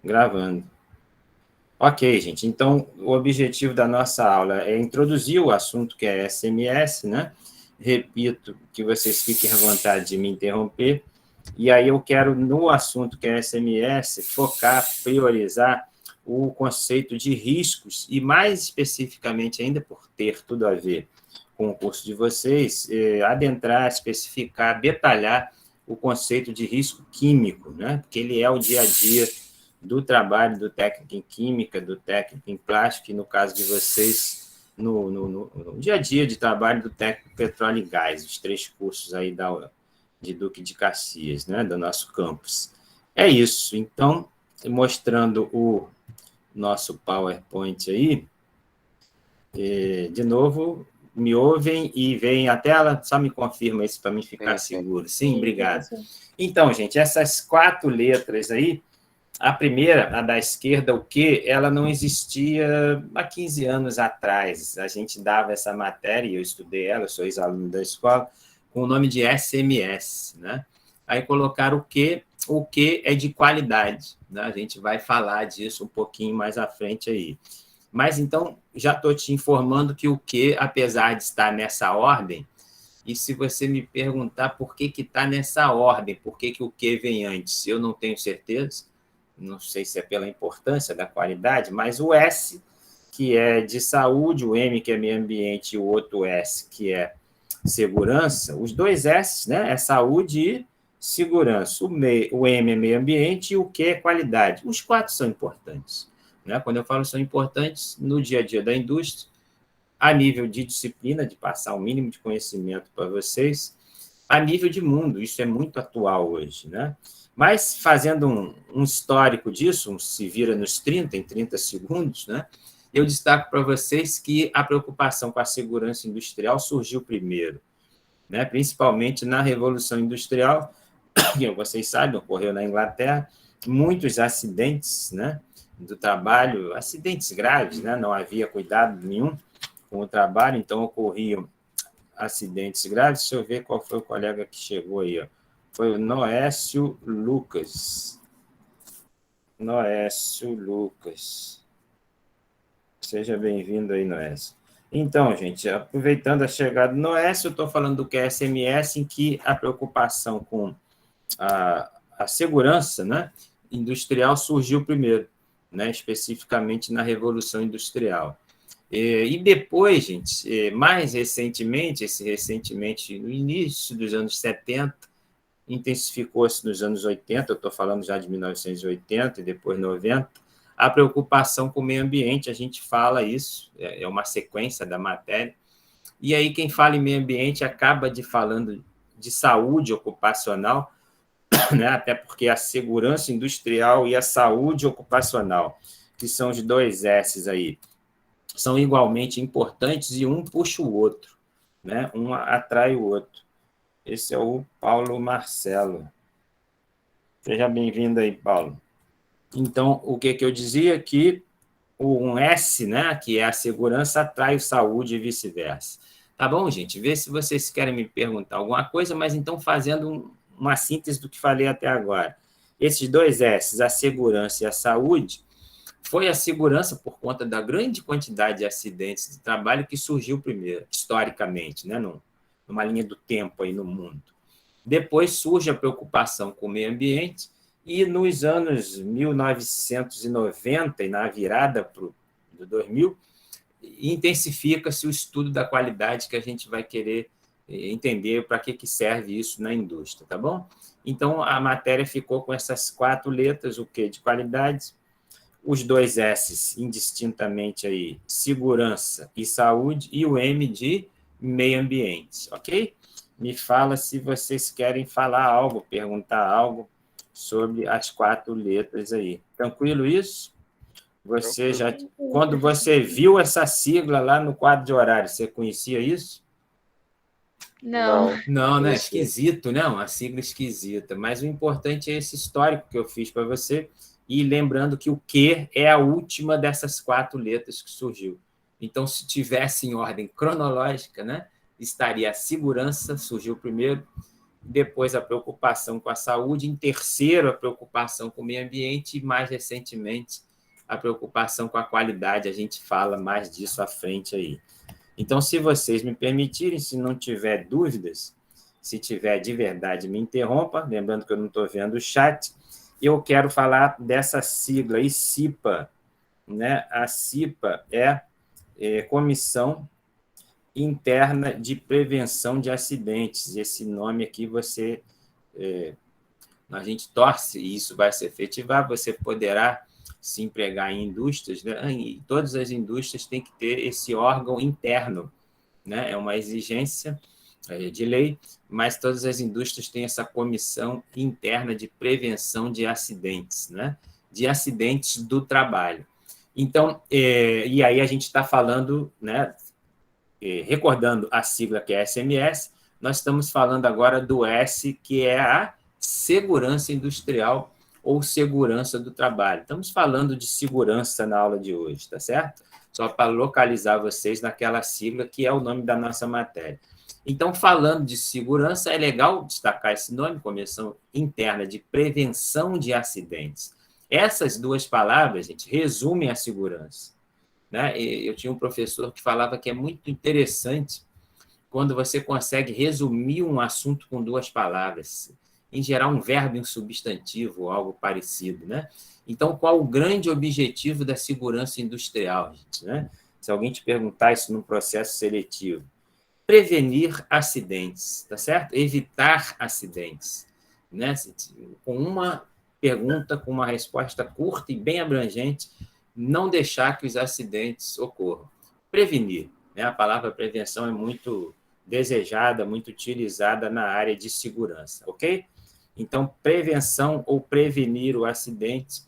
Gravando. Ok, gente. Então, o objetivo da nossa aula é introduzir o assunto que é SMS, né? Repito, que vocês fiquem à vontade de me interromper. E aí eu quero, no assunto que é SMS, focar, priorizar o conceito de riscos e, mais especificamente ainda, por ter tudo a ver com o curso de vocês, adentrar, especificar, detalhar o conceito de risco químico, né? Porque ele é o dia a dia do trabalho do técnico em química, do técnico em plástico, e no caso de vocês, no dia a dia de trabalho do técnico em petróleo e gás, os 3 cursos aí de Duque de Caxias, né, do nosso campus. É isso. Então, mostrando o nosso PowerPoint aí, de novo, me ouvem e veem a tela? Só me confirma isso para mim ficar seguro. Sim, obrigado. Então, gente, essas 4 letras aí, a primeira, a da esquerda, o Q, ela não existia há 15 anos atrás. A gente dava essa matéria, e eu estudei ela, eu sou ex-aluno da escola, com o nome de SMS, né? Aí colocaram o Q é de qualidade, né? A gente vai falar disso um pouquinho mais à frente aí. Mas, então, já estou te informando que o Q, apesar de estar nessa ordem, e se você me perguntar por que está nessa ordem, por que o Q vem antes, eu não tenho certeza, não sei se é pela importância da qualidade, mas o S, que é de saúde, o M, que é meio ambiente, e o outro S, que é segurança, os 2 S, né, é saúde e segurança. O M é meio ambiente e o Q é qualidade. Os 4 são importantes, né? Quando eu falo são importantes no dia a dia da indústria, a nível de disciplina, de passar o mínimo de conhecimento para vocês, a nível de mundo, isso é muito atual hoje, né? Mas, fazendo um histórico disso, um se vira nos 30, em 30 segundos, né? Eu destaco para vocês que a preocupação com a segurança industrial surgiu primeiro, né? Principalmente na Revolução Industrial, que vocês sabem, ocorreu na Inglaterra, muitos acidentes, né, do trabalho, acidentes graves, né? Não havia cuidado nenhum com o trabalho, então ocorriam acidentes graves. Deixa eu ver qual foi o colega que chegou aí, ó. Foi o Noécio Lucas. Noécio Lucas. Seja bem-vindo aí, Noécio. Então, gente, aproveitando a chegada do Noécio, eu estou falando do que é SMS, em que a preocupação com a segurança, né, industrial surgiu primeiro, né, especificamente na Revolução Industrial. E depois, gente, mais recentemente, no início dos anos 70, intensificou-se nos anos 80, eu estou falando já de 1980 e depois 90, a preocupação com o meio ambiente, a gente fala isso, é uma sequência da matéria, e aí quem fala em meio ambiente acaba falando de saúde ocupacional, né? Até porque a segurança industrial e a saúde ocupacional, que são os 2 S's aí, são igualmente importantes e um puxa o outro, né? Um atrai o outro. Esse é o Paulo Marcelo. Seja bem-vindo aí, Paulo. Então, o que eu dizia? Que um S, né, que é a segurança, atrai o saúde e vice-versa. Tá bom, gente? Vê se vocês querem me perguntar alguma coisa, mas então fazendo uma síntese do que falei até agora. Esses 2 S, a segurança e a saúde, foi a segurança por conta da grande quantidade de acidentes de trabalho que surgiu primeiro, historicamente, né, numa linha do tempo aí no mundo. Depois surge a preocupação com o meio ambiente, e nos anos 1990, e na virada para o 2000, intensifica-se o estudo da qualidade, que a gente vai querer entender para que serve isso na indústria, tá bom? Então, a matéria ficou com essas 4 letras, o Q de qualidade, os 2 S's indistintamente aí, segurança e saúde, e o M de meio ambiente, ok? Me fala se vocês querem falar algo, perguntar algo sobre as 4 letras aí. Tranquilo isso? Você já, quando você viu essa sigla lá no quadro de horário, você conhecia isso? Não. Não, né? Esquisito, né? Uma sigla esquisita. Mas o importante é esse histórico que eu fiz para você, e lembrando que o Q é a última dessas 4 letras que surgiu. Então, se tivesse em ordem cronológica, né, estaria a segurança, surgiu primeiro, depois a preocupação com a saúde, em terceiro, a preocupação com o meio ambiente e, mais recentemente, a preocupação com a qualidade. A gente fala mais disso à frente aí. Então, se vocês me permitirem, se não tiver dúvidas, se tiver de verdade, me interrompa, lembrando que eu não estou vendo o chat. Eu quero falar dessa sigla, CIPA, né? A CIPA é Comissão Interna de Prevenção de Acidentes. Esse nome aqui a gente torce e isso vai se efetivar, você poderá se empregar em indústrias, né? E todas as indústrias têm que ter esse órgão interno, né? É uma exigência de lei, mas todas as indústrias têm essa comissão interna de prevenção de acidentes, né? De acidentes do trabalho. Então, e aí a gente está falando, né? Recordando a sigla que é SMS, nós estamos falando agora do S, que é a segurança industrial ou segurança do trabalho. Estamos falando de segurança na aula de hoje, tá certo? Só para localizar vocês naquela sigla que é o nome da nossa matéria. Então, falando de segurança, é legal destacar esse nome, Comissão Interna de Prevenção de Acidentes. Essas duas palavras, gente, resumem a segurança, né? Eu tinha um professor que falava que é muito interessante quando você consegue resumir um assunto com duas palavras, em geral um verbo e um substantivo, ou algo parecido, né? Então, qual o grande objetivo da segurança industrial, gente, né? Se alguém te perguntar isso num processo seletivo, prevenir acidentes, tá certo? Evitar acidentes, né? Com uma pergunta, com uma resposta curta e bem abrangente, não deixar que os acidentes ocorram. Prevenir, né? A palavra prevenção é muito desejada, muito utilizada na área de segurança, ok? Então, prevenção ou prevenir o acidente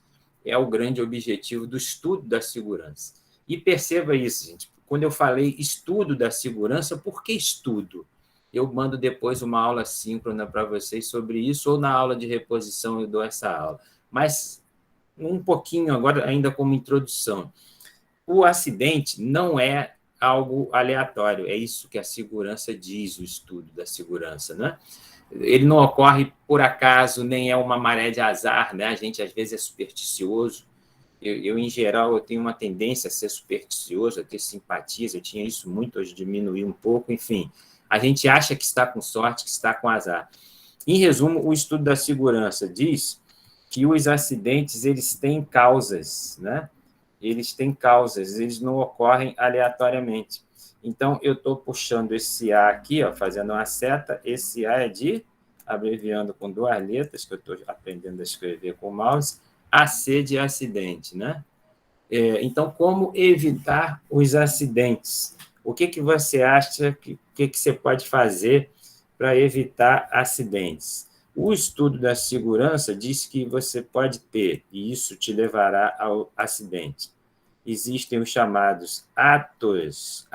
é o grande objetivo do estudo da segurança. E perceba isso, gente. Quando eu falei estudo da segurança, por que estudo? Eu mando depois uma aula síncrona para vocês sobre isso, ou na aula de reposição eu dou essa aula. Mas um pouquinho agora, ainda como introdução. O acidente não é algo aleatório, é isso que a segurança diz, o estudo da segurança, né? Ele não ocorre por acaso, nem é uma maré de azar, né? A gente, às vezes, é supersticioso. Em geral, eu tenho uma tendência a ser supersticioso, a ter simpatias, eu tinha isso muito, hoje diminuí um pouco, enfim. A gente acha que está com sorte, que está com azar. Em resumo, o estudo da segurança diz que os acidentes, eles têm causas, né? Eles têm causas, eles não ocorrem aleatoriamente. Então, eu estou puxando esse A aqui, ó, fazendo uma seta, esse A é de, abreviando com duas letras, que eu estou aprendendo a escrever com o mouse, AC de acidente, né? Então, como evitar os acidentes? O que você acha que você pode fazer para evitar acidentes? O estudo da segurança diz que você pode ter, e isso te levará ao acidente. Existem os chamados atos.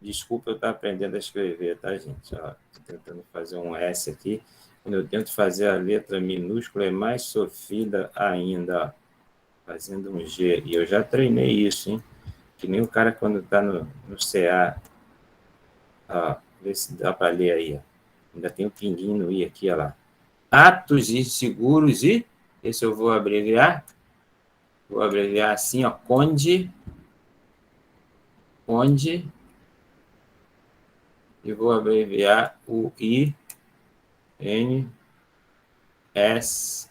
Desculpa, eu estou aprendendo a escrever, tá, gente? Estou tentando fazer um S aqui. Quando eu tento fazer a letra minúscula, é mais sofrida ainda, ó. Fazendo um G. E eu já treinei isso, hein? Que nem o cara quando está no CA. Ó, vê se dá para ler aí, ó. Ainda tem um pinguinho no I aqui, ó lá. Atos inseguros e... Esse eu vou abreviar. Vou abreviar assim, ó. Conde. E vou abreviar o I, N, S,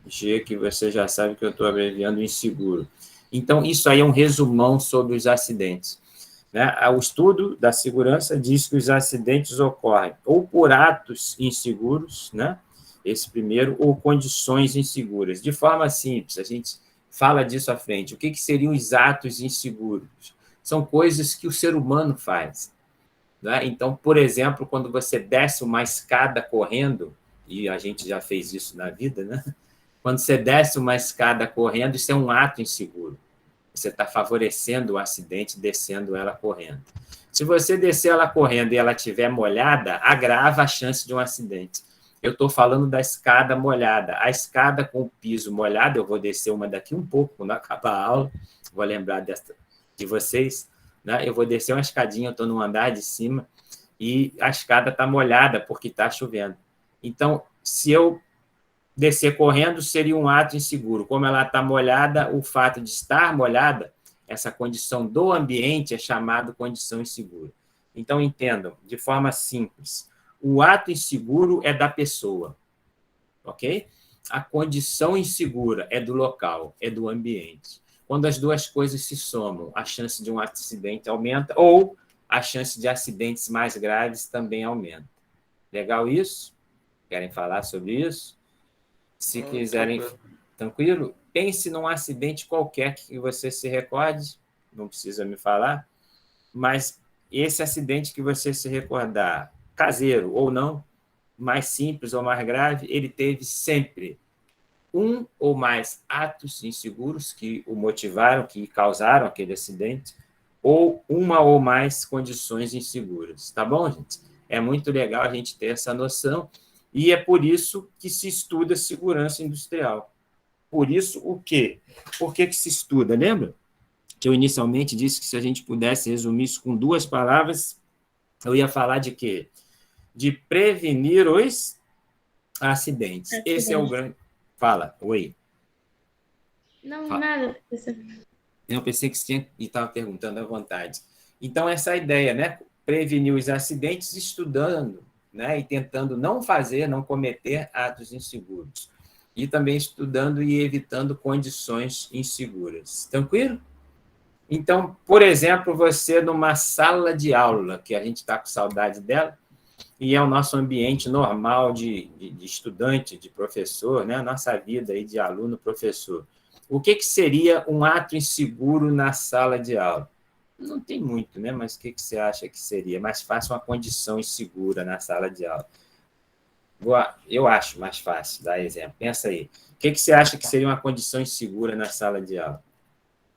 G, que você já sabe que eu estou abreviando inseguro. Então, isso aí é um resumão sobre os acidentes, né? O estudo da segurança diz que os acidentes ocorrem ou por atos inseguros, né? Esse primeiro, ou condições inseguras. De forma simples, a gente fala disso à frente. O que seriam os atos inseguros? São coisas que o ser humano faz, né? Então, por exemplo, quando você desce uma escada correndo, e a gente já fez isso na vida, né? Quando você desce uma escada correndo, isso é um ato inseguro. Você está favorecendo o acidente descendo ela correndo. Se você descer ela correndo e ela estiver molhada, agrava a chance de um acidente. Eu estou falando da escada molhada. A escada com o piso molhado, eu vou descer uma daqui um pouco, quando acabar a aula, vou lembrar de vocês, né? Eu vou descer uma escadinha, eu estou no andar de cima, e a escada está molhada porque está chovendo. Então, se eu descer correndo, seria um ato inseguro. Como ela está molhada, o fato de estar molhada, essa condição do ambiente é chamado condição insegura. Então, entendam, de forma simples, o ato inseguro é da pessoa, ok? A condição insegura é do local, é do ambiente. Quando as duas coisas se somam, a chance de um acidente aumenta ou a chance de acidentes mais graves também aumenta. Legal isso? Querem falar sobre isso? Se quiserem, tranquilo? Pense num acidente qualquer que você se recorde, não precisa me falar, mas esse acidente que você se recordar, caseiro ou não, mais simples ou mais grave, ele teve sempre um ou mais atos inseguros que o motivaram, que causaram aquele acidente, ou uma ou mais condições inseguras. Tá bom, gente? É muito legal a gente ter essa noção, e é por isso que se estuda segurança industrial. Por isso, o quê? Por que se estuda? Lembra que eu inicialmente disse que se a gente pudesse resumir isso com 2 palavras, eu ia falar de quê? De prevenir os acidentes. Esse é o grande... Fala, oi. Não, nada. Eu pensei que você tinha e estava perguntando à vontade. Então, essa ideia, né? Prevenir os acidentes estudando, né? E tentando não fazer, não cometer atos inseguros. E também estudando e evitando condições inseguras. Tranquilo? Então, por exemplo, você numa sala de aula, que a gente está com saudade dela, e é o nosso ambiente normal de estudante, de professor, né? A nossa vida aí de aluno, professor. O que seria um ato inseguro na sala de aula? Não tem muito, né? Mas o que você acha que seria? Mais fácil uma condição insegura na sala de aula. Eu acho mais fácil dar exemplo. Pensa aí. O que você acha que seria uma condição insegura na sala de aula?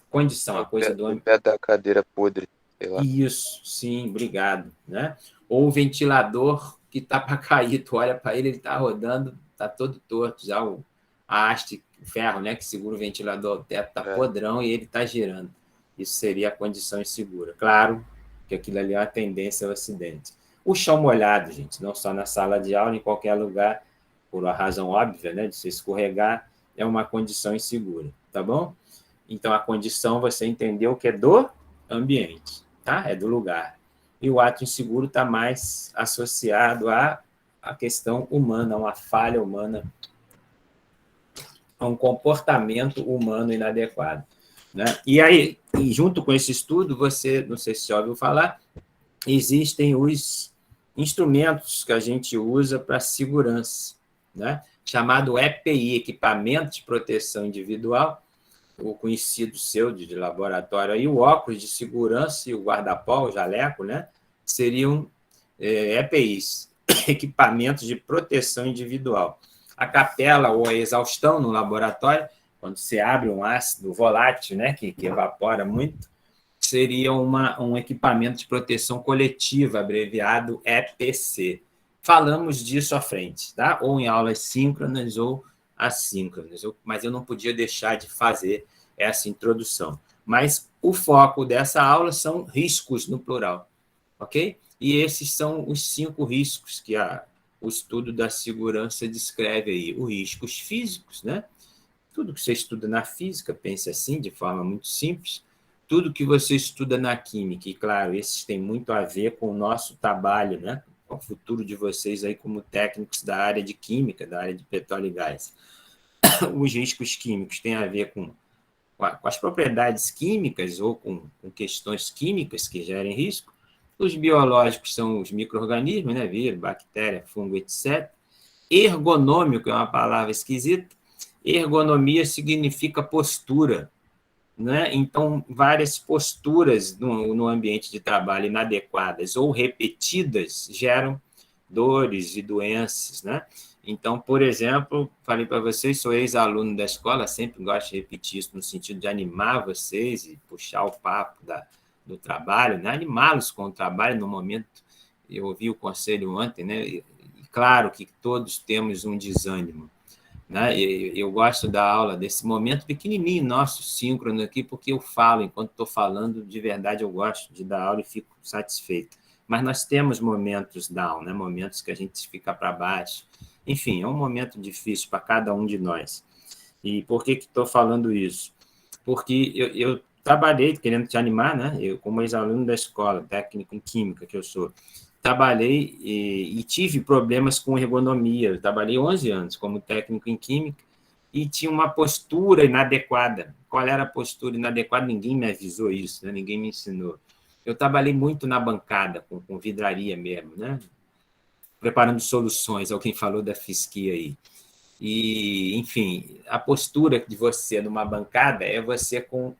Condição, a coisa do... O pé da cadeira podre, sei lá. Isso, sim, obrigado. Né? Ou o ventilador que está para cair, tu olha para ele, ele está rodando, está todo torto, já a haste, o ferro, né, que segura o ventilador, o teto está podrão e ele está girando. Isso seria a condição insegura. Claro que aquilo ali é uma tendência ao acidente. O chão molhado, gente, não só na sala de aula, em qualquer lugar, por uma razão óbvia, né, de se escorregar, é uma condição insegura, tá bom? Então, a condição, você entendeu que é do ambiente, tá? É do lugar. E o ato inseguro está mais associado à questão humana, a uma falha humana, a um comportamento humano inadequado. Né? E aí, junto com esse estudo, você, não sei se já ouviu falar, existem os instrumentos que a gente usa para segurança, né? Chamado EPI, Equipamento de Proteção Individual, o conhecido seu de laboratório, aí o óculos de segurança e o guarda-pó, o jaleco, né? Seriam EPIs, equipamentos de proteção individual. A capela ou a exaustão no laboratório, quando você abre um ácido volátil, né, que evapora muito, seria um equipamento de proteção coletiva, abreviado EPC. Falamos disso à frente, tá? Ou em aulas síncronas ou assíncronas, mas eu não podia deixar de fazer essa introdução. Mas o foco dessa aula são riscos no plural, ok? E esses são os 5 riscos que o estudo da segurança descreve aí. Os riscos físicos, né? Tudo que você estuda na física, pense assim, de forma muito simples. Tudo que você estuda na química, e claro, esses têm muito a ver com o nosso trabalho, né? Com o futuro de vocês aí como técnicos da área de química, da área de petróleo e gás. Os riscos químicos têm a ver com as propriedades químicas ou com questões químicas que gerem risco. Os biológicos são os micro-organismos, né? Vírus, bactéria, fungo, etc. Ergonômico é uma palavra esquisita. Ergonomia significa postura, né? Então, várias posturas no ambiente de trabalho inadequadas ou repetidas geram dores e doenças, né? Então, por exemplo, falei para vocês, sou ex-aluno da escola, sempre gosto de repetir isso no sentido de animar vocês e puxar o papo do trabalho, né? Animá-los com o trabalho no momento. Eu ouvi o conselho ontem, né? E claro que todos temos um desânimo, né? Eu gosto da aula desse momento pequenininho nosso, síncrono aqui, porque eu falo, enquanto estou falando, de verdade eu gosto de dar aula e fico satisfeito. Mas nós temos momentos down, né? Momentos que a gente fica para baixo. Enfim, é um momento difícil para cada um de nós. E por que estou falando isso? Porque eu trabalhei, querendo te animar, né? Eu, como ex-aluno da escola, técnico em química que eu sou, trabalhei e tive problemas com ergonomia. Eu trabalhei 11 anos como técnico em química e tinha uma postura inadequada. Qual era a postura inadequada? Ninguém me avisou isso, né? Ninguém me ensinou. Eu trabalhei muito na bancada, com vidraria mesmo, né? Preparando soluções. Alguém falou da fisquia aí. E, enfim, a postura de você numa bancada é você com...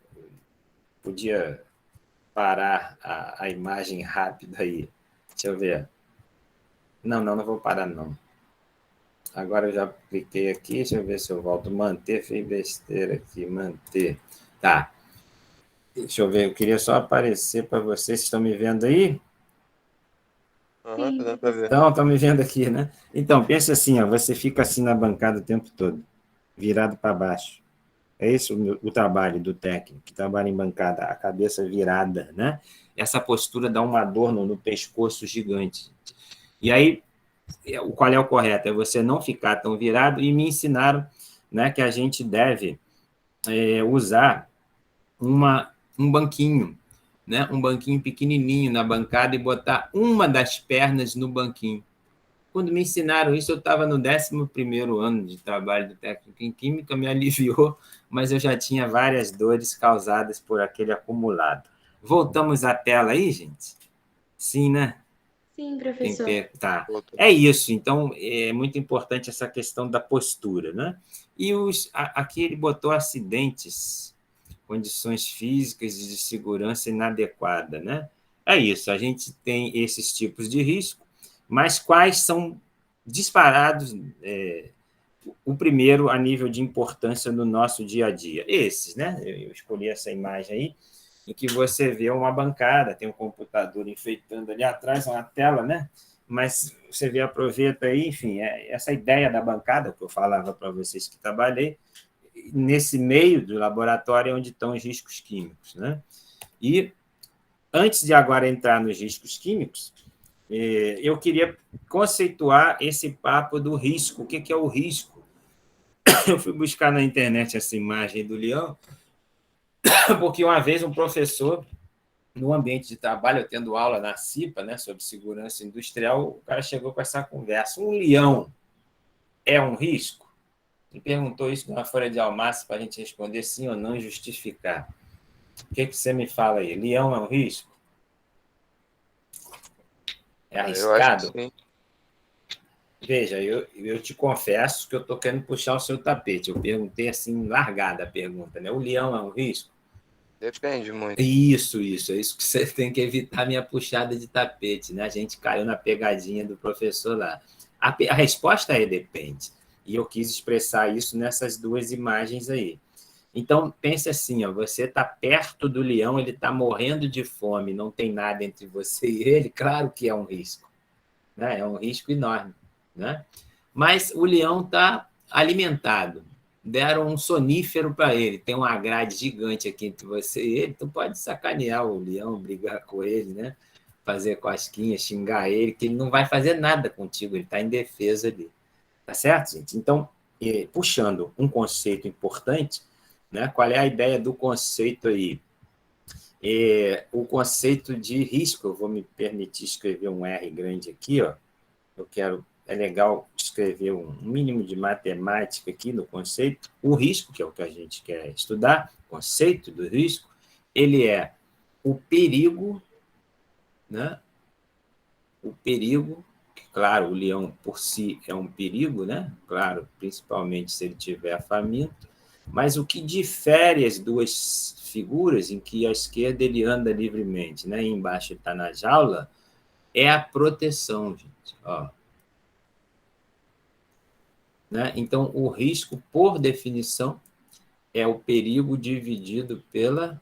Podia parar a imagem rápida aí. Deixa eu ver. Não vou parar, não. Agora eu já cliquei aqui, deixa eu ver se eu volto. Manter, fiz besteira aqui, manter. Tá. Deixa eu ver, eu queria só aparecer para vocês. Vocês estão me vendo aí? Aham, Sim, tá dando pra ver. professor. Estão me vendo aqui, né? Então, pensa assim, ó, você fica assim na bancada o tempo todo, virado para baixo. É esse o trabalho do técnico, que trabalha em bancada, a cabeça virada, né? Essa postura dá uma dor no pescoço gigante. E aí, qual é o correto? É você não ficar tão virado, e me ensinaram, né, que a gente deve usar um banquinho, né? Um banquinho pequenininho na bancada e botar uma das pernas no banquinho. Quando me ensinaram isso, eu estava no 11º ano de trabalho do técnico em química, me aliviou, mas eu já tinha várias dores causadas por aquele acumulado. Voltamos à tela aí, gente? Sim, né? Sim, professor. Tá. Voltou. É isso. Então, é muito importante essa questão da postura, né? E aqui ele botou acidentes, condições físicas de segurança inadequada, né? É isso. A gente tem esses tipos de risco, mas quais são disparados o primeiro a nível de importância no nosso dia a dia? Esses, né? Eu escolhi essa imagem aí, em que você vê uma bancada, tem um computador enfeitando ali atrás, uma tela, né? Mas você vê, aproveita aí, enfim, essa ideia da bancada, que eu falava para vocês que trabalhei, nesse meio do laboratório é onde estão os riscos químicos, né? E antes de agora entrar nos riscos químicos, eu queria conceituar esse papo do risco. O que é o risco? Eu fui buscar na internet essa imagem do leão, porque uma vez um professor, no ambiente de trabalho, eu tendo aula na CIPA, né, sobre segurança industrial, o cara chegou com essa conversa. Um leão é um risco? Ele perguntou isso numa folha de almaço para a gente responder sim ou não e justificar. O que você me fala aí? Leão é um risco? É Eu acho que arriscado? sim. Veja, eu te confesso que eu estou querendo puxar o seu tapete. Eu perguntei assim, largada a pergunta, né? O leão é um risco? Depende muito. Isso. É isso que você tem que evitar a minha puxada de tapete, né? A gente caiu na pegadinha do professor lá. A resposta é depende. E eu quis expressar isso nessas duas imagens aí. Então, pense assim, ó, você está perto do leão, ele está morrendo de fome, não tem nada entre você e ele, claro que é um risco, né? É um risco enorme, né? Mas o leão está alimentado, deram um sonífero para ele, tem uma grade gigante aqui entre você e ele, tu pode sacanear o leão, brigar com ele, né? Fazer cosquinha, xingar ele, que ele não vai fazer nada contigo, ele está em defesa ali. Tá certo, gente? Então, puxando um conceito importante, né? Qual é a ideia do conceito aí? O conceito de risco, eu vou me permitir escrever um R grande aqui, ó. É legal escrever um mínimo de matemática aqui no conceito. O risco, que é o que a gente quer estudar, o conceito do risco, ele é o perigo, né? O perigo, claro, o leão por si é um perigo, né? Claro, principalmente se ele tiver faminto, mas o que difere as duas figuras, em que à esquerda ele anda livremente, né? E embaixo ele está na jaula, é a proteção, gente. Ó. Né? Então, o risco, por definição, é o perigo dividido pela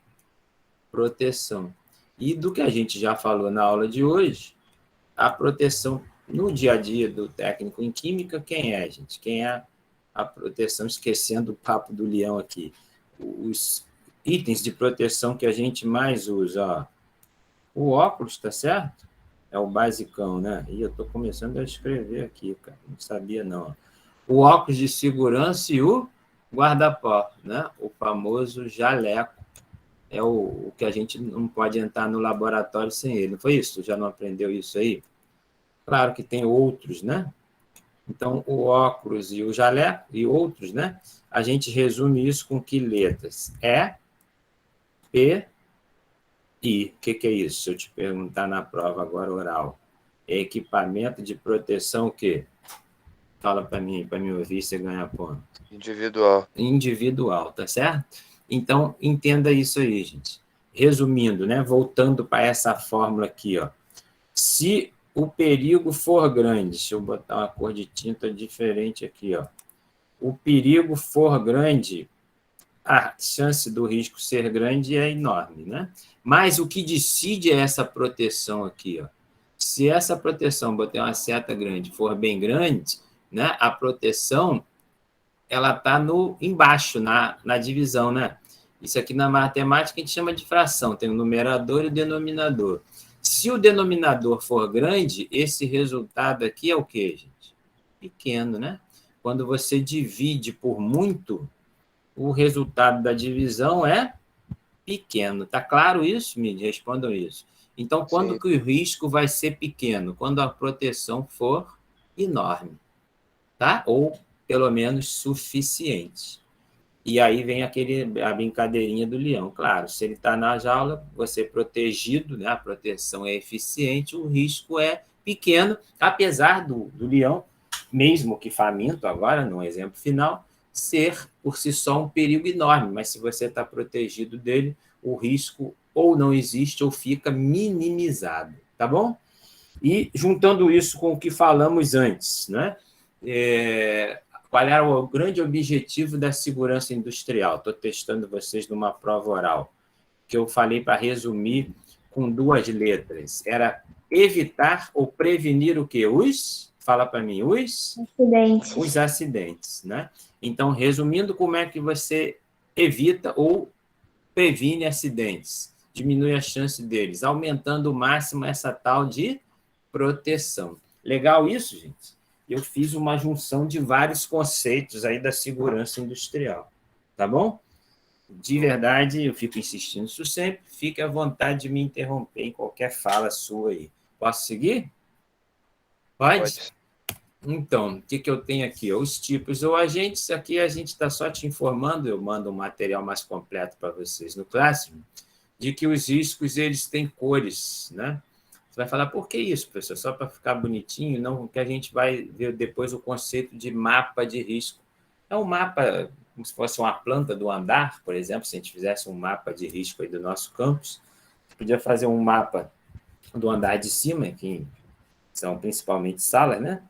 proteção. E do que a gente já falou na aula de hoje, a proteção no dia a dia do técnico em química, quem é, gente? Quem é a proteção? Esquecendo o papo do leão aqui. Os itens de proteção que a gente mais usa, ó. O óculos, tá certo? É o basicão, né? E eu estou começando a escrever aqui, cara. Não sabia, não. O óculos de segurança e o guarda-pó, né? O famoso jaleco. É o que a gente não pode entrar no laboratório sem ele. Não foi isso? Tu já não aprendeu isso aí? Claro que tem outros, né? Então, o óculos e o jaleco e outros, né? A gente resume isso com que letras? E, P, I. O que é isso? Se eu te perguntar na prova agora oral. É equipamento de proteção o quê? Fala para mim ouvir, você ganha ponto. Individual. Individual, tá certo? Então, entenda isso aí, gente. Resumindo, né? Voltando para essa fórmula aqui, ó. Se o perigo for grande, deixa eu botar uma cor de tinta diferente aqui, ó. O perigo for grande, a chance do risco ser grande é enorme, né? Mas o que decide é essa proteção aqui, ó. Se essa proteção, botei uma seta grande, for bem grande, né? A proteção ela está embaixo, na divisão, né? Isso aqui na matemática a gente chama de fração, tem o numerador e o denominador. Se o denominador for grande, esse resultado aqui é o quê, gente? Pequeno, né? Quando você divide por muito, o resultado da divisão é pequeno. Tá claro isso? Me respondam isso. Então, quando Sim. que o risco vai ser pequeno? Quando a proteção for enorme, tá? Ou, pelo menos, suficiente. E aí vem a brincadeirinha do leão. Claro, se ele está na jaula, você é protegido, né? A proteção é eficiente, o risco é pequeno, apesar do leão, mesmo que faminto agora, no exemplo final, ser por si só um perigo enorme, mas se você está protegido dele, o risco ou não existe ou fica minimizado, tá bom? E juntando isso com o que falamos antes, né? Qual era o grande objetivo da segurança industrial? Estou testando vocês numa prova oral, que eu falei para resumir com 2 letras. Era evitar ou prevenir o quê? Fala para mim, os acidentes, né? Então, resumindo, como é que você evita ou previne acidentes? Diminui a chance deles, aumentando ao máximo essa tal de proteção. Legal isso, gente? Eu fiz uma junção de vários conceitos aí da segurança industrial, tá bom? De verdade, eu fico insistindo isso sempre, fique à vontade de me interromper em qualquer fala sua aí. Posso seguir? Pode? Então, o que eu tenho aqui? Os tipos ou agentes, aqui a gente está só te informando, eu mando um material mais completo para vocês no Classroom, de que os riscos eles têm cores, né? Você vai falar, por que isso, professor? Só para ficar bonitinho? Não, que a gente vai ver depois o conceito de mapa de risco. É um mapa, como se fosse uma planta do andar, por exemplo, se a gente fizesse um mapa de risco aí do nosso campus, podia fazer um mapa do andar de cima, que são principalmente salas, né?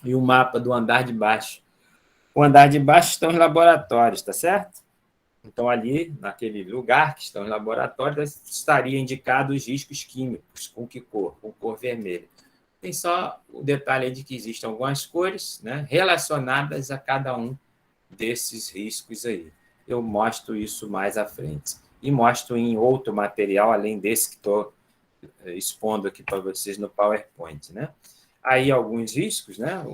E o mapa do andar de baixo. O andar de baixo estão os laboratórios, tá certo? Então, ali, naquele lugar que estão os laboratórios, estaria indicado os riscos químicos. Com que cor? Com cor vermelha. Tem só o detalhe de que existem algumas cores, né, relacionadas a cada um desses riscos aí. Eu mostro isso mais à frente. E mostro em outro material, além desse que estou expondo aqui para vocês no PowerPoint, né? Aí alguns riscos, né?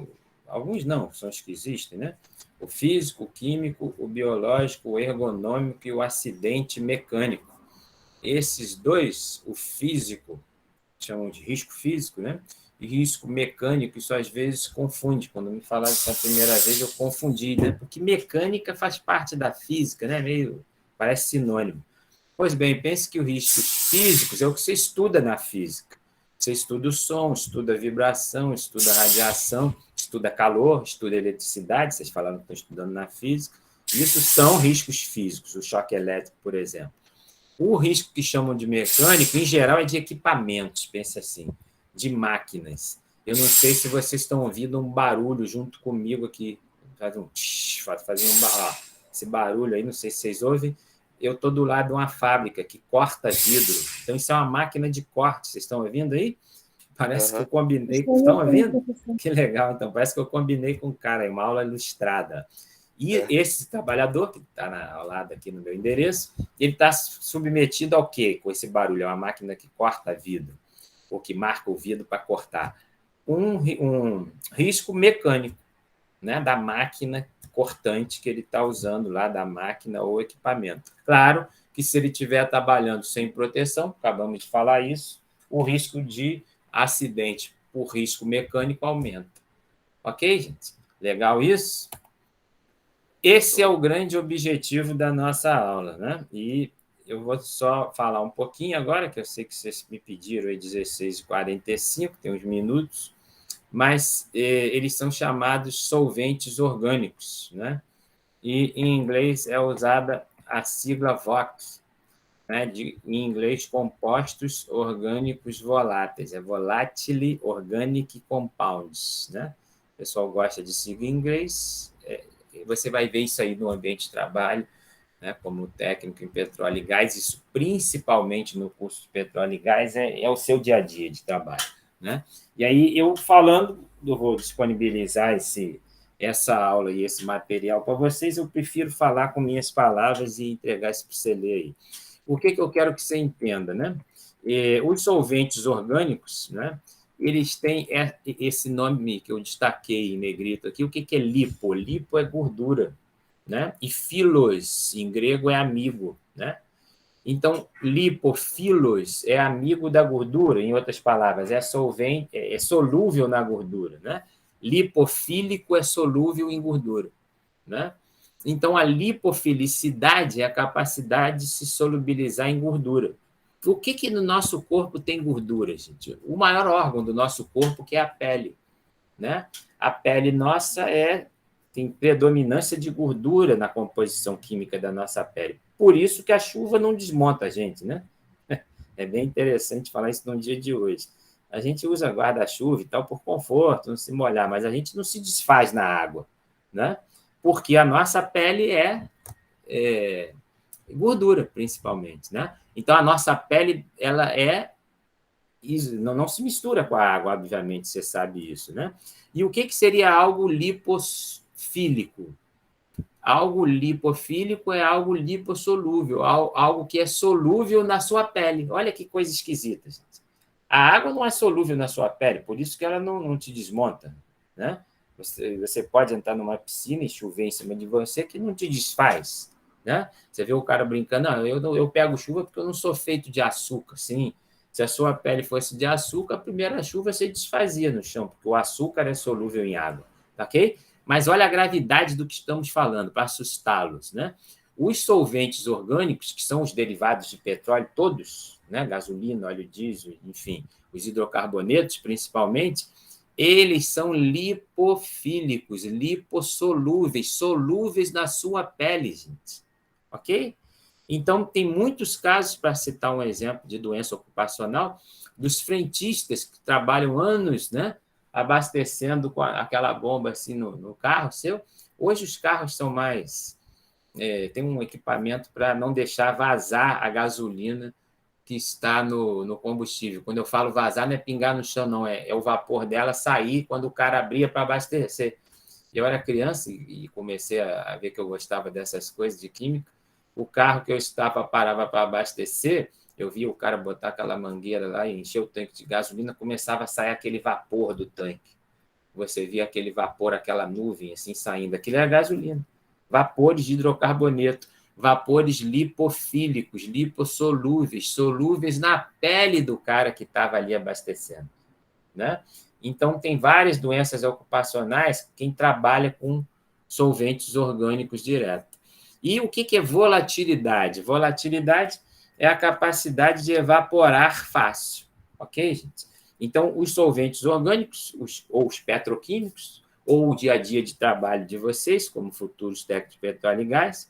Alguns não, são os que existem, né? O físico, o químico, o biológico, o ergonômico e o acidente mecânico. Esses 2, o físico, chamam de risco físico, né? E risco mecânico, isso às vezes confunde. Quando me falaram isso a primeira vez, eu confundi, né? Porque mecânica faz parte da física, né? Parece sinônimo. Pois bem, pense que os riscos físicos é o que você estuda na física. Você estuda o som, estuda a vibração, estuda a radiação, estuda calor, estuda eletricidade, vocês falaram que estão estudando na física. Isso são riscos físicos, o choque elétrico, por exemplo. O risco que chamam de mecânico, em geral, é de equipamentos, pense assim, de máquinas. Eu não sei se vocês estão ouvindo um barulho junto comigo aqui, esse barulho aí, não sei se vocês ouvem. Eu estou do lado de uma fábrica que corta vidro. Então, isso é uma máquina de corte. Vocês estão ouvindo aí? Parece que eu combinei. Estão ouvindo? Que legal, então. Parece que eu combinei com um cara aí, uma aula ilustrada. E esse trabalhador, que está ao lado aqui no meu endereço, ele está submetido ao quê com esse barulho? É uma máquina que corta vidro. ou que marca o vidro para cortar. Um risco mecânico, né, da máquina cortante que ele está usando lá, da máquina ou equipamento. Claro que se ele estiver trabalhando sem proteção, acabamos de falar isso, o risco de acidente por risco mecânico aumenta. Ok, gente? Legal isso? Esse é o grande objetivo da nossa aula, né? E eu vou só falar um pouquinho agora, que eu sei que vocês me pediram aí 16h45, tem uns minutos, mas eles são chamados solventes orgânicos, né? E em inglês é usada a sigla VOC, né? Em inglês, compostos orgânicos voláteis, é Volatile Organic Compounds, né? O pessoal gosta de sigla em inglês, você vai ver isso aí no ambiente de trabalho, né, como técnico em petróleo e gás, isso principalmente no curso de petróleo e gás é o seu dia a dia de trabalho, né? E aí, eu vou disponibilizar essa aula e esse material para vocês, eu prefiro falar com minhas palavras e entregar isso para você ler aí. O que eu quero que você entenda, né? Os solventes orgânicos, né, eles têm esse nome que eu destaquei em negrito aqui. O que é lipo? Lipo é gordura, né? E philos, em grego, é amigo, né? Então, lipofilos é amigo da gordura, em outras palavras, é solvente, é solúvel na gordura, né? Lipofílico é solúvel em gordura, né? Então, a lipofilicidade é a capacidade de se solubilizar em gordura. O que no nosso corpo tem gordura, gente? O maior órgão do nosso corpo, que é a pele, né? A pele nossa tem predominância de gordura na composição química da nossa pele. Por isso que a chuva não desmonta a gente, né? É bem interessante falar isso no dia de hoje. A gente usa guarda-chuva e tal por conforto, não se molhar, mas a gente não se desfaz na água, né? Porque a nossa pele é gordura, principalmente, né? Então, a nossa pele, ela não se mistura com a água, obviamente, você sabe isso, né? E o que seria algo liposfílico? Algo lipofílico é algo lipossolúvel, algo que é solúvel na sua pele. Olha que coisa esquisita, gente. A água não é solúvel na sua pele, por isso que ela não te desmonta, né? Você pode entrar numa piscina e chover em cima de você que não te desfaz, né? Você vê o cara brincando, eu pego chuva porque eu não sou feito de açúcar, sim. Se a sua pele fosse de açúcar, a primeira chuva se desfazia no chão, porque o açúcar é solúvel em água, ok? Mas olha a gravidade do que estamos falando, para assustá-los, né? Os solventes orgânicos, que são os derivados de petróleo, todos, né? Gasolina, óleo diesel, enfim, os hidrocarbonetos, principalmente, eles são lipofílicos, lipossolúveis, solúveis na sua pele, gente. Ok? Então, tem muitos casos, para citar um exemplo de doença ocupacional, dos frentistas que trabalham anos, né, abastecendo com aquela bomba assim no carro seu. Hoje os carros são mais... tem um equipamento para não deixar vazar a gasolina que está no combustível. Quando eu falo vazar, não é pingar no chão, não. É o vapor dela sair quando o cara abria para abastecer. Eu era criança e comecei a ver que eu gostava dessas coisas de química. O carro que eu estava parava para abastecer, eu via o cara botar aquela mangueira lá e encher o tanque de gasolina, começava a sair aquele vapor do tanque. Você via aquele vapor, aquela nuvem assim saindo. Aquilo era gasolina. Vapores de hidrocarboneto, vapores lipofílicos, lipossolúveis, solúveis na pele do cara que estava ali abastecendo, né? Então, tem várias doenças ocupacionais quem trabalha com solventes orgânicos direto. E o que é volatilidade? Volatilidade é a capacidade de evaporar fácil, ok, gente? Então, os solventes orgânicos, ou os petroquímicos, ou o dia a dia de trabalho de vocês, como futuros técnicos de petróleo e gás,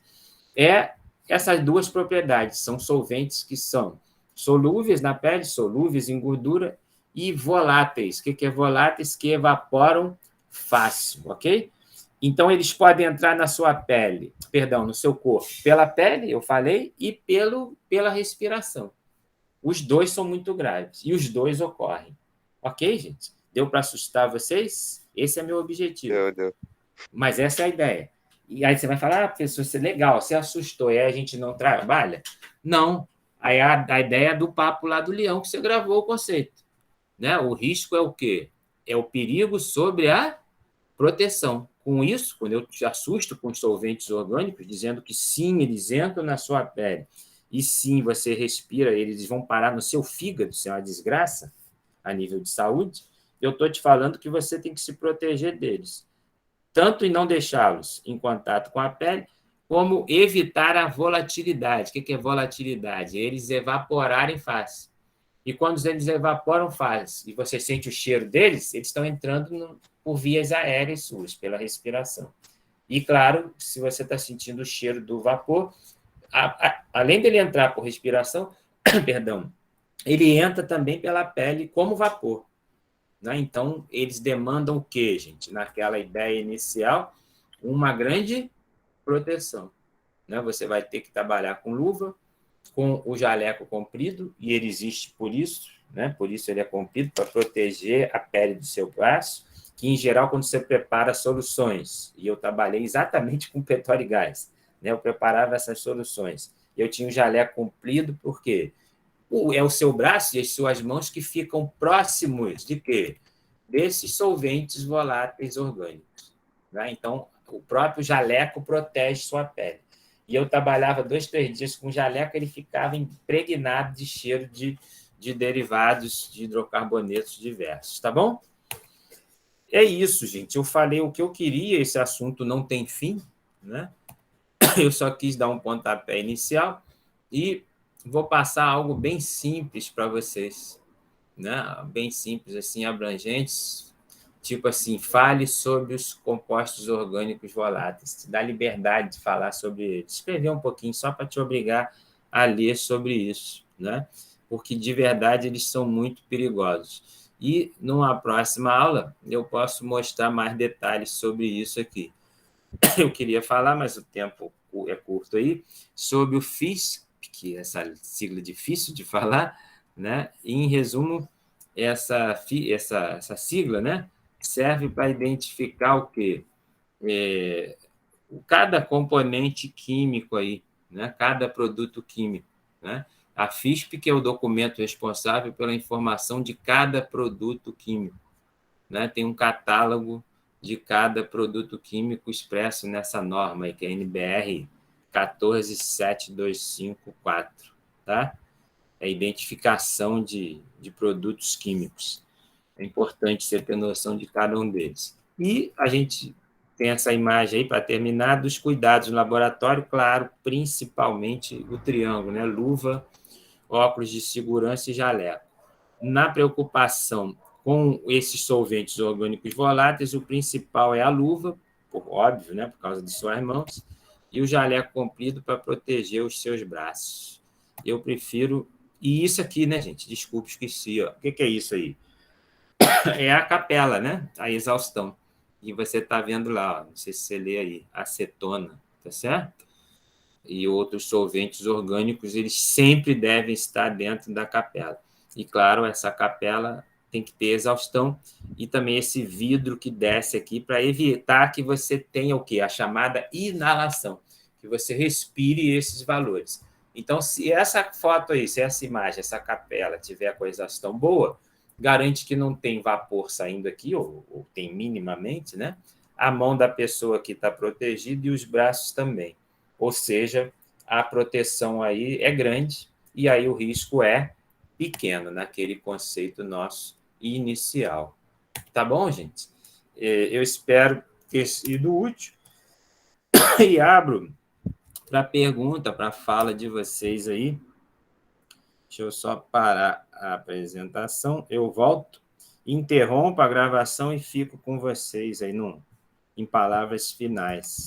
essas duas propriedades. São solventes que são solúveis na pele, solúveis em gordura, e voláteis. O que é voláteis? Que evaporam fácil, ok? Então, eles podem entrar na sua pele, no seu corpo, pela pele, eu falei, e pela respiração. Os dois são muito graves, e os dois ocorrem. Ok, gente? Deu para assustar vocês? Esse é meu objetivo. Deu. Mas essa é a ideia. E aí você vai falar, professor, isso é legal, você assustou, e aí a gente não trabalha? Não. Aí a ideia é do papo lá do Leão, que você gravou o conceito. né? O risco é o quê? É o perigo sobre a proteção. Com isso, quando eu te assusto com os solventes orgânicos, dizendo que sim, eles entram na sua pele, e sim, você respira, eles vão parar no seu fígado, isso é uma desgraça a nível de saúde, eu estou te falando que você tem que se proteger deles, tanto em não deixá-los em contato com a pele, como evitar a volatilidade. O que é volatilidade? Eles evaporarem fácil. E quando eles evaporam fácil e você sente o cheiro deles, eles estão entrando por vias aéreas suas, pela respiração. E, claro, se você está sentindo o cheiro do vapor, além dele entrar por respiração, perdão, ele entra também pela pele como vapor. Né? Então, eles demandam o quê, gente? Naquela ideia inicial, uma grande proteção. Né? Você vai ter que trabalhar com luva, com o jaleco comprido, e ele existe por isso, né? Por isso ele é comprido, para proteger a pele do seu braço, que, em geral, quando você prepara soluções, e eu trabalhei exatamente com petróleo e gás, né? Eu preparava essas soluções. Eu tinha o jaleco comprido, por quê? É o seu braço e as suas mãos que ficam próximos de quê? Desses solventes voláteis orgânicos. Né? Então, o próprio jaleco protege sua pele. E eu trabalhava 2, 3 dias com jaleco, ele ficava impregnado de cheiro de derivados de hidrocarbonetos diversos. Tá bom? É isso, gente. Eu falei o que eu queria, esse assunto não tem fim, né? Eu só quis dar um pontapé inicial e vou passar algo bem simples para vocês, né? Bem simples, assim, abrangentes, tipo assim, fale sobre os compostos orgânicos voláteis, te dá liberdade de falar sobre eles, escrever um pouquinho só para te obrigar a ler sobre isso, né? Porque de verdade eles são muito perigosos. E numa próxima aula eu posso mostrar mais detalhes sobre isso aqui. Eu queria falar, mas o tempo é curto aí, sobre o FISP, que é essa sigla difícil de falar, né? E, em resumo, essa sigla, né, serve para identificar o quê? Cada componente químico aí, né? Cada produto químico, né? A FISP, que é o documento responsável pela informação de cada produto químico, né? Tem um catálogo de cada produto químico expresso nessa norma, aí, que é a NBR 147254, tá? É a identificação de produtos químicos. É importante você ter noção de cada um deles. E a gente tem essa imagem aí, para terminar, dos cuidados no laboratório, claro, principalmente o triângulo, né? Luva, óculos de segurança e jaleco. Na preocupação com esses solventes orgânicos voláteis, o principal é a luva, por óbvio, né, por causa de suas mãos, e o jaleco comprido para proteger os seus braços. Eu prefiro... E isso aqui, né, gente? Desculpe, esqueci. Ó. O que é isso aí? É a capela, né? A exaustão. E você está vendo lá, ó, não sei se você lê aí, acetona, tá certo? E outros solventes orgânicos, eles sempre devem estar dentro da capela. E, claro, essa capela tem que ter exaustão e também esse vidro que desce aqui para evitar que você tenha o quê? A chamada inalação, que você respire esses valores. Então, se essa foto aí, se essa imagem, essa capela tiver com a exaustão boa, garante que não tem vapor saindo aqui, ou tem minimamente, né? A mão da pessoa que está protegida e os braços também. Ou seja, a proteção aí é grande e aí o risco é pequeno, naquele conceito nosso inicial. Tá bom, gente? Eu espero ter sido útil e abro para pergunta, para fala de vocês aí. Deixa eu só parar a apresentação. Eu volto, interrompo a gravação e fico com vocês aí em palavras finais.